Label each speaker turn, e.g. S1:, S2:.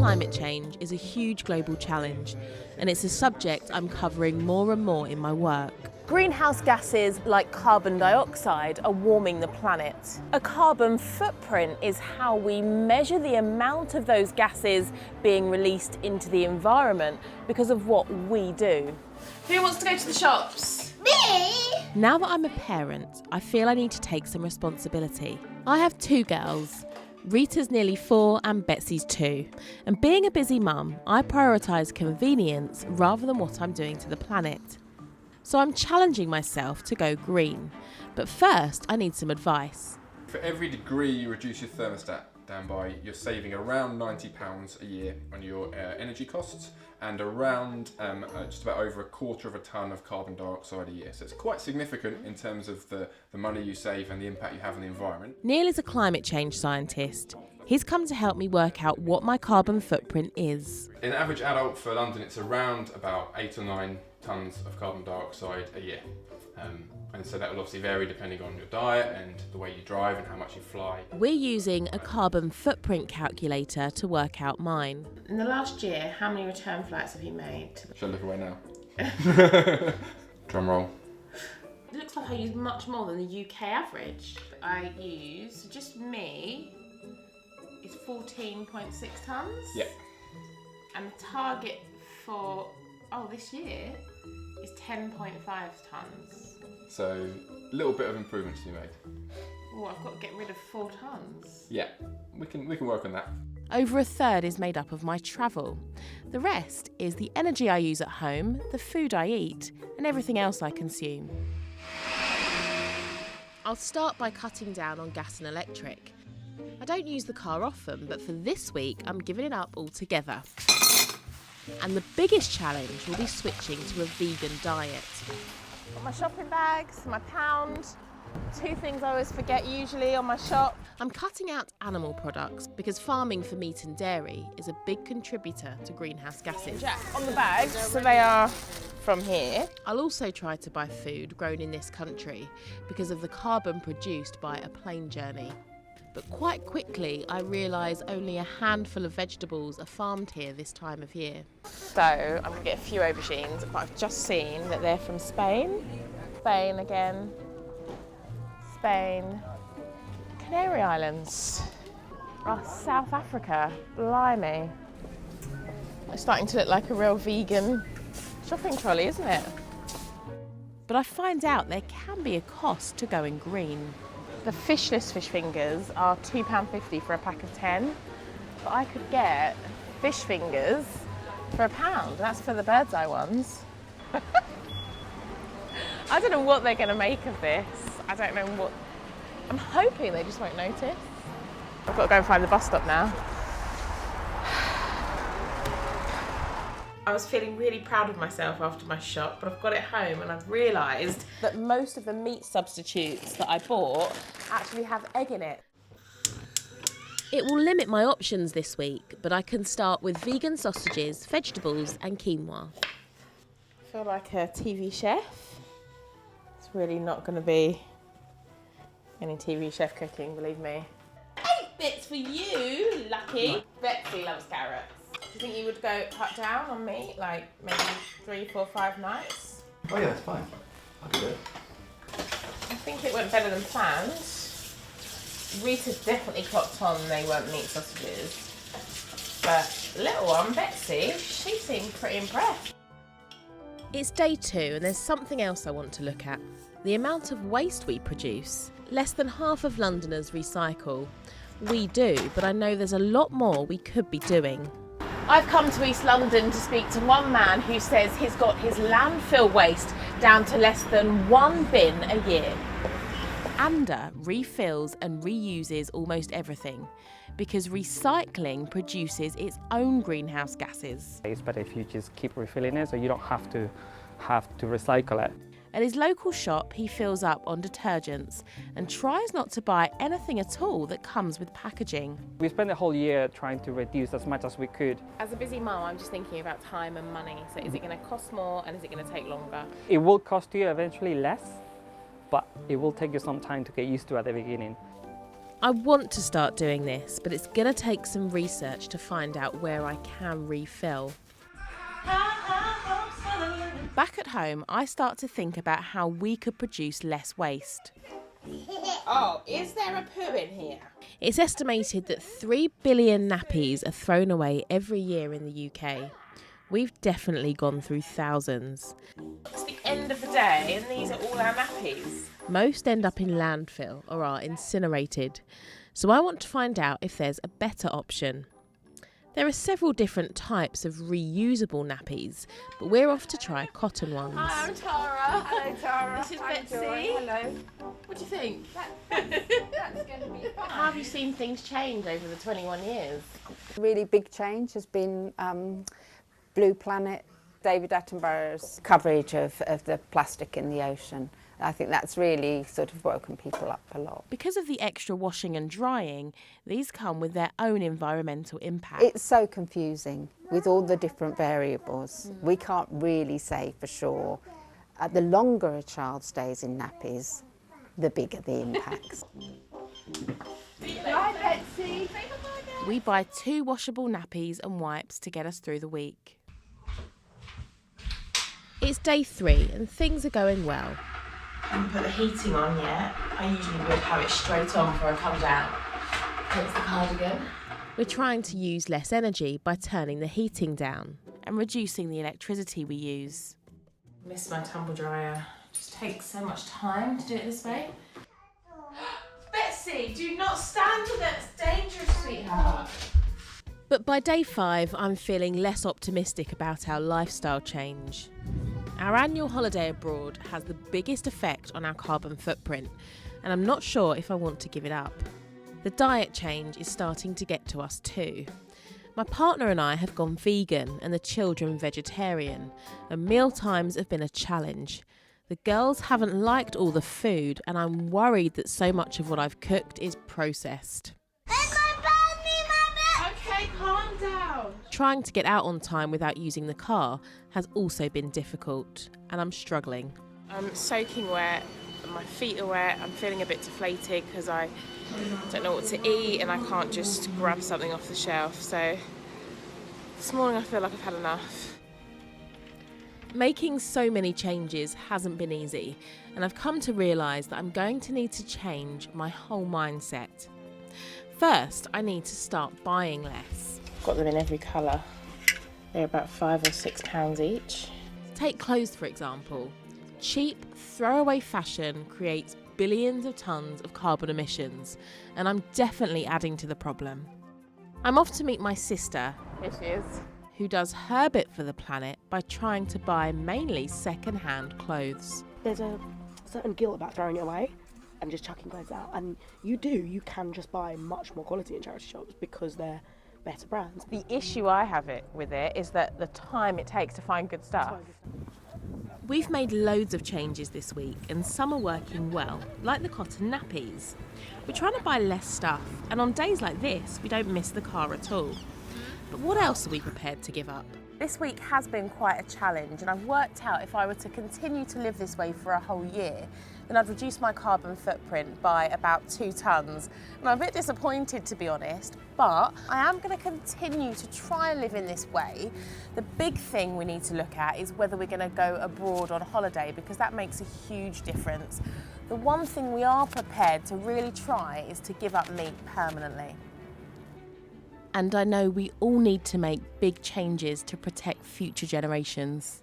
S1: climate change is a huge global challenge, and it's a subject I'm covering more and more in my work.
S2: Greenhouse gases like carbon dioxide are warming the planet. A carbon footprint is how we measure the amount of those gases being released into the environment because of what we do. Who wants to go to the shops?
S3: Me?
S1: Now that I'm a parent, I feel I need to take some responsibility. I have two girls. Rita's nearly 4 and Betsy's 2. And being a busy mum, I prioritise convenience rather than what I'm doing to the planet. So I'm challenging myself to go green. But first, I need some advice.
S4: For every degree you reduce your thermostat down by, you're saving around £90 a year on your energy costs and around just about over 1/4 of a tonne of carbon dioxide a year. So it's quite significant in terms of the money you save and the impact you have on the environment.
S1: Neil is a climate change scientist. He's come to help me work out what my carbon footprint is.
S4: In average adult for London, it's around about 8 or 9 tonnes of carbon dioxide a year. And so that will obviously vary depending on your diet and the way you drive and how much you fly.
S1: We're using a carbon footprint calculator to work out mine.
S2: In the last year, how many return flights have you made?
S4: Should I look away now? Drum roll.
S2: It looks like I use much more than the UK average. I use, just me, is 14.6 tonnes.
S4: Yeah.
S2: And the target for, this year is 10.5 tonnes.
S4: So a little bit of improvement to be made.
S2: Oh, I've got to get rid of 4 tonnes.
S4: Yeah, we can work on that.
S1: Over a third is made up of my travel. The rest is the energy I use at home, the food I eat, and everything else I consume. I'll start by cutting down on gas and electric. I don't use the car often, but for this week I'm giving it up altogether. And the biggest challenge will be switching to a vegan diet.
S2: Got my shopping bags, my pound, 2 things I always forget usually on my shop.
S1: I'm cutting out animal products because farming for meat and dairy is a big contributor to greenhouse gases.
S2: Jack, on the bags, so they are from here.
S1: I'll also try to buy food grown in this country because of the carbon produced by a plane journey. But quite quickly I realise only a handful of vegetables are farmed here this time of year.
S2: So I'm going to get a few aubergines, but I've just seen that they're from Spain. Spain again. Spain. Canary Islands. Oh, South Africa. Blimey. It's starting to look like a real vegan shopping trolley, isn't it?
S1: But I find out there can be a cost to going green.
S2: The fishless fish fingers are £2.50 for a pack of 10, but I could get fish fingers for £1. That's for the bird's eye ones. I don't know what they're going to make of this. I don't know what. I'm hoping they just won't notice. I've got to go and find the bus stop now. I was feeling really proud of myself after my shop, but I've got it home and I've realised that most of the meat substitutes that I bought actually have egg in it.
S1: It will limit my options this week, but I can start with vegan sausages, vegetables and quinoa.
S2: I feel like a TV chef. It's really not going to be any TV chef cooking, believe me. 8 bits for you, lucky. Betsy loves carrots. Do you think you would go cut down on meat, like maybe 3, 4, 5 nights?
S5: Oh yeah, it's fine. I'll do it.
S2: I think it went better than planned. Rita definitely clocked on they weren't meat sausages. But little one, Betsy, she seemed pretty impressed.
S1: It's day 2 and there's something else I want to look at. The amount of waste we produce. Less than half of Londoners recycle. We do, but I know there's a lot more we could be doing.
S2: I've come to East London to speak to one man who says he's got his landfill waste down to less than 1 bin a year.
S1: ANDA refills and reuses almost everything because recycling produces its own greenhouse gases.
S6: It's better if you just keep refilling it so you don't have to recycle it.
S1: At his local shop, he fills up on detergents and tries not to buy anything at all that comes with packaging.
S6: We spent the whole year trying to reduce as much as we could.
S2: As a busy mum, I'm just thinking about time and money. So is it going to cost more and is it going to take longer?
S6: It will cost you eventually less, but it will take you some time to get used to at the beginning.
S1: I want to start doing this, but it's going to take some research to find out where I can refill. Back at home, I start to think about how we could produce less waste.
S2: Oh, is there a poo in here?
S1: It's estimated that 3 billion nappies are thrown away every year in the UK. We've definitely gone through thousands.
S2: It's the end of the day and these are all our nappies.
S1: Most end up in landfill or are incinerated. So I want to find out if there's a better option. There are several different types of reusable nappies, but we're off to try cotton ones.
S2: Hi, I'm Tara.
S3: Hello, Tara.
S2: This is
S3: I'm
S2: Betsy.
S3: Joy. Hello.
S2: What do you think?
S3: That's going to be fun.
S2: How have you seen things change over the 21 years?
S3: Really big change has been Blue Planet, David Attenborough's coverage of the plastic in the ocean. I think that's really sort of woken people up a lot.
S1: Because of the extra washing and drying, these come with their own environmental impact.
S3: It's so confusing with all the different variables. We can't really say for sure. The longer a child stays in nappies, the bigger the impacts.
S2: Bye, Betsy.
S1: We buy 2 washable nappies and wipes to get us through the week. It's day 3 and things are going well.
S2: I haven't put the heating on yet. I usually would have it straight on before I come down. Here's the cardigan.
S1: We're trying to use less energy by turning the heating down and reducing the electricity we use.
S2: Miss my tumble dryer. It just takes so much time to do it this way. Betsy, do not stand with it. It's dangerous, sweetheart.
S1: But by day 5, I'm feeling less optimistic about our lifestyle change. Our annual holiday abroad has the biggest effect on our carbon footprint, and I'm not sure if I want to give it up. The diet change is starting to get to us too. My partner and I have gone vegan and the children vegetarian, and meal times have been a challenge. The girls haven't liked all the food, and I'm worried that so much of what I've cooked is processed.
S2: Okay, calm down.
S1: Trying to get out on time without using the car has also been difficult, and I'm struggling.
S2: I'm soaking wet, my feet are wet, I'm feeling a bit deflated because I don't know what to eat and I can't just grab something off the shelf. So this morning I feel like I've had enough.
S1: Making so many changes hasn't been easy, and I've come to realise that I'm going to need to change my whole mindset. First, I need to start buying less.
S2: Got them in every colour. They're about £5 or £6 each.
S1: Take clothes, for example. Cheap, throwaway fashion creates billions of tonnes of carbon emissions, and I'm definitely adding to the problem. I'm off to meet my sister,
S2: Here she is.
S1: who does her bit for the planet by trying to buy mainly second-hand clothes.
S7: There's a certain guilt about throwing it away and just chucking clothes out, and you can just buy much more quality in charity shops because they're better brands.
S2: The issue I have with it is that the time it takes to find good stuff.
S1: We've made loads of changes this week, and some are working well, like the cotton nappies. We're trying to buy less stuff, and on days like this, we don't miss the car at all. But what else are we prepared to give up?
S2: This week has been quite a challenge, and I've worked out if I were to continue to live this way for a whole year, then I'd reduce my carbon footprint by about 2 tonnes. And I'm a bit disappointed, to be honest, but I am going to continue to try and live in this way. The big thing we need to look at is whether we're going to go abroad on holiday, because that makes a huge difference. The one thing we are prepared to really try is to give up meat permanently.
S1: And I know we all need to make big changes to protect future generations.